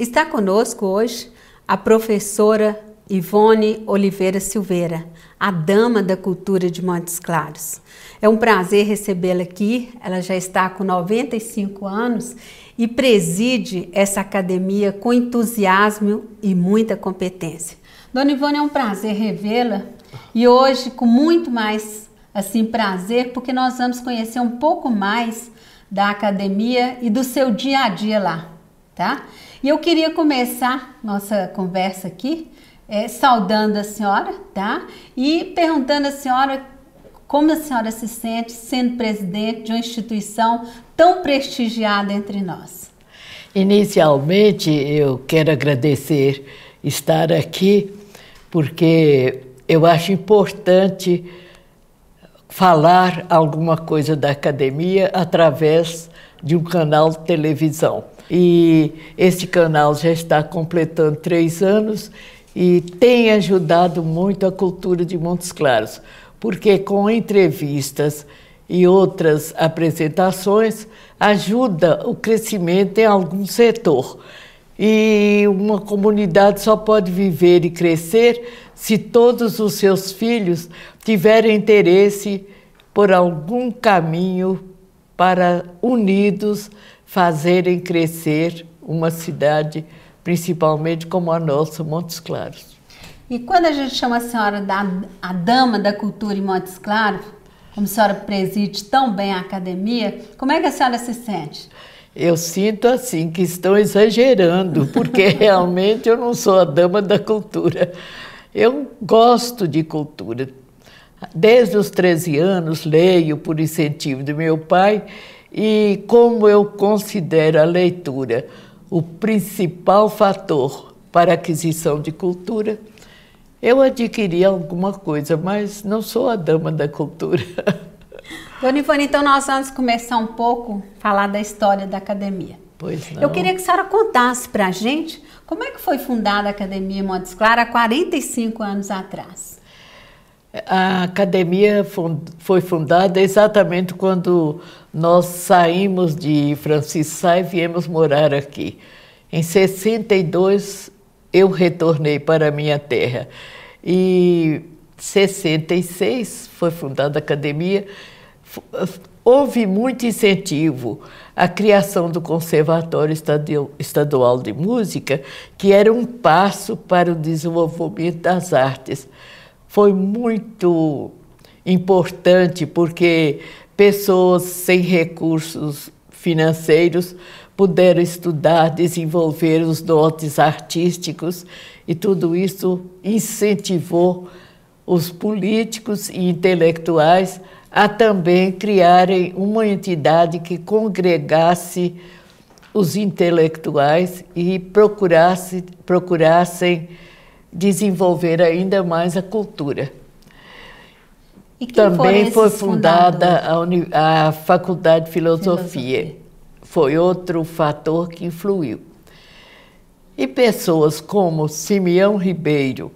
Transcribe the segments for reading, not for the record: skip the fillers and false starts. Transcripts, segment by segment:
Está conosco hoje a professora Ivone Oliveira Silveira, a dama da cultura de Montes Claros. É um prazer recebê-la aqui. Ela já está com 95 anos e preside essa academia com entusiasmo e muita competência. Dona Ivone, é um prazer revê-la e hoje com muito mais prazer, porque nós vamos conhecer um pouco mais da academia e do seu dia a dia lá, tá? E eu queria começar nossa conversa aqui saudando a senhora, tá? E perguntando à senhora como a senhora se sente sendo presidente de uma instituição tão prestigiada entre nós. Inicialmente, eu quero agradecer estar aqui, porque eu acho importante falar alguma coisa da academia através de um canal de televisão. E esse canal já está completando 3 anos e tem ajudado muito a cultura de Montes Claros, porque com entrevistas e outras apresentações ajuda o crescimento em algum setor. E uma comunidade só pode viver e crescer se todos os seus filhos tiverem interesse por algum caminho para, unidos, fazerem crescer uma cidade, principalmente como a nossa, Montes Claros. E quando a gente chama a senhora a dama da cultura em Montes Claros, como a senhora preside tão bem a academia, como é que a senhora se sente? Eu sinto assim que estão exagerando, porque realmente eu não sou a dama da cultura. Eu gosto de cultura. Desde os 13 anos leio por incentivo do meu pai e como eu considero a leitura o principal fator para a aquisição de cultura, eu adquiri alguma coisa, mas não sou a dama da cultura. Dona Ivone, então nós vamos começar um pouco a falar da história da academia. Pois não. Eu queria que a senhora contasse para a gente como é que foi fundada a Academia Montes Claros há 45 anos atrás. A academia foi fundada exatamente quando nós saímos de Francisco Sá e viemos morar aqui. Em 62, eu retornei para a minha terra. E em 66 foi fundada a academia. Houve muito incentivo à criação do Conservatório Estadual de Música, que era um passo para o desenvolvimento das artes. Foi muito importante porque pessoas sem recursos financeiros puderam estudar, desenvolver os dotes artísticos e tudo isso incentivou os políticos e intelectuais a também criarem uma entidade que congregasse os intelectuais e procurassem desenvolver ainda mais a cultura. E quem também foi fundada fundadores? a Faculdade de Filosofia. Foi outro fator que influiu. E pessoas como Simeão Ribeiro,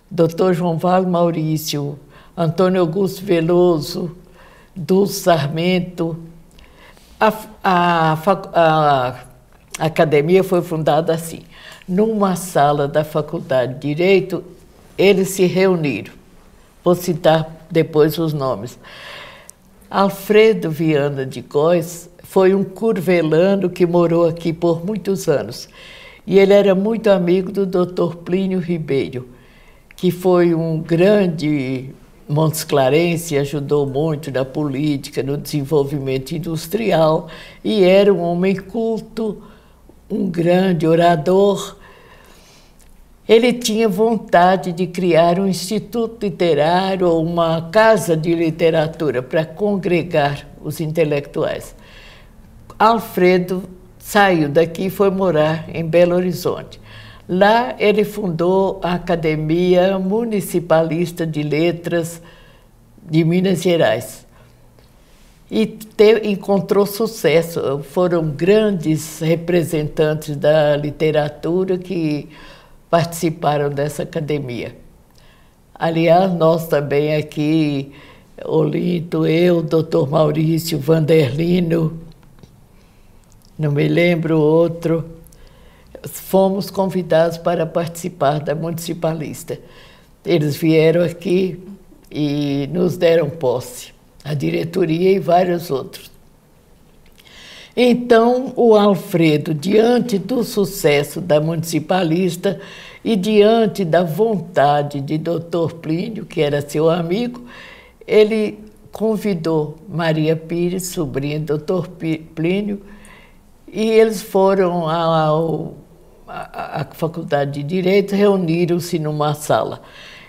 Dr. João Vale Maurício, Antônio Augusto Veloso, Dulce Sarmento. A academia foi fundada assim. Numa sala da Faculdade de Direito, eles se reuniram. Vou citar depois os nomes. Alfredo Viana de Góes foi um curvelano que morou aqui por muitos anos. E ele era muito amigo do Dr. Plínio Ribeiro, que foi um grande montesclarense, ajudou muito na política, no desenvolvimento industrial, e era um homem culto, um grande orador. Ele tinha vontade de criar um instituto literário ou uma casa de literatura para congregar os intelectuais. Alfredo saiu daqui e foi morar em Belo Horizonte. Lá ele fundou a Academia Municipalista de Letras de Minas Gerais. E encontrou sucesso. Foram grandes representantes da literatura que participaram dessa academia. Aliás, nós também aqui, Olinto, eu, Dr. Maurício, Vanderlino, não me lembro outro, fomos convidados para participar da Municipalista. Eles vieram aqui e nos deram posse, a diretoria e vários outros. Então, o Alfredo, diante do sucesso da Municipalista e diante da vontade de Dr. Plínio, que era seu amigo, ele convidou Maria Pires, sobrinha do Dr. Plínio, e eles foram à Faculdade de Direito, reuniram-se numa sala.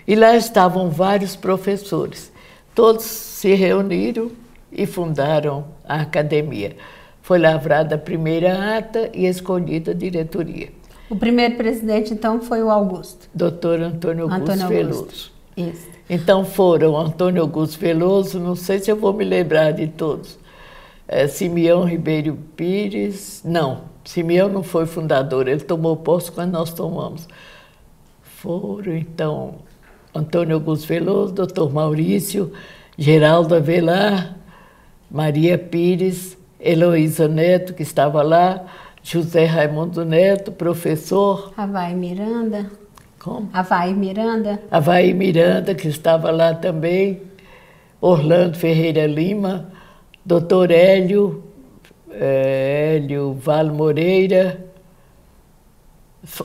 E lá estavam vários professores. Todos se reuniram e fundaram a academia. Foi lavrada a primeira ata e escolhida a diretoria. O primeiro presidente, então, foi o Augusto. Dr. Antônio Augusto Veloso. Isso. Então foram Antônio Augusto Veloso, não sei se eu vou me lembrar de todos. Simeão Ribeiro Pires, não, Simeão não foi fundador, ele tomou posse quando nós tomamos. Foram, então, Antônio Augusto Veloso, Dr. Maurício, Geraldo Avelar, Maria Pires, Heloísa Neto, que estava lá, José Raimundo Neto, professor. Avaí Miranda. Como? Avaí Miranda. Avaí Miranda, que estava lá também. Orlando Ferreira Lima, Dr. Hélio Vale Moreira.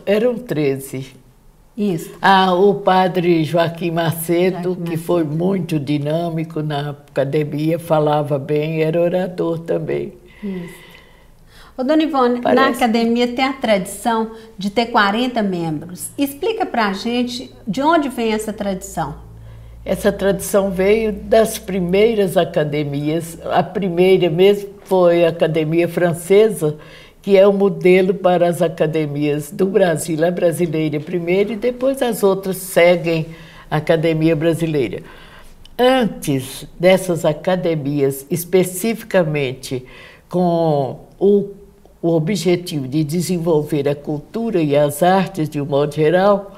Eram 13. Isso. O padre Joaquim Macedo, que foi muito dinâmico na academia, falava bem, era orador também. Isso. Ô, dona Ivone, na academia tem a tradição de ter 40 membros. Explica pra gente de onde vem essa tradição. Essa tradição veio das primeiras academias. A primeira mesmo foi a Academia Francesa, que é o modelo para as academias do Brasil, a brasileira primeiro, e depois as outras seguem a Academia Brasileira. Antes dessas academias, especificamente com o objetivo de desenvolver a cultura e as artes de um modo geral,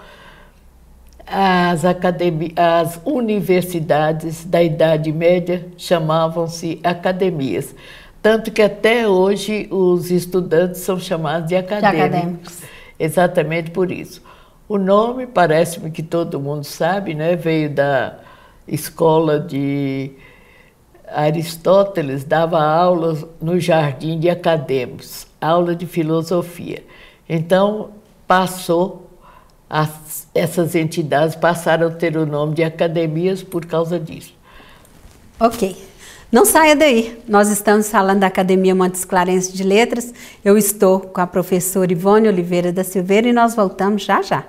as universidades da Idade Média chamavam-se academias. Tanto que até hoje os estudantes são chamados de acadêmicos. Exatamente por isso. O nome, parece-me que todo mundo sabe, né? Veio da escola de Aristóteles, dava aulas no Jardim de Acadêmicos, aula de filosofia. Então, essas entidades passaram a ter o nome de academias por causa disso. Ok. Não saia daí. Nós estamos falando da Academia Montes Clarense de Letras. Eu estou com a professora Ivone Oliveira da Silveira e nós voltamos já já.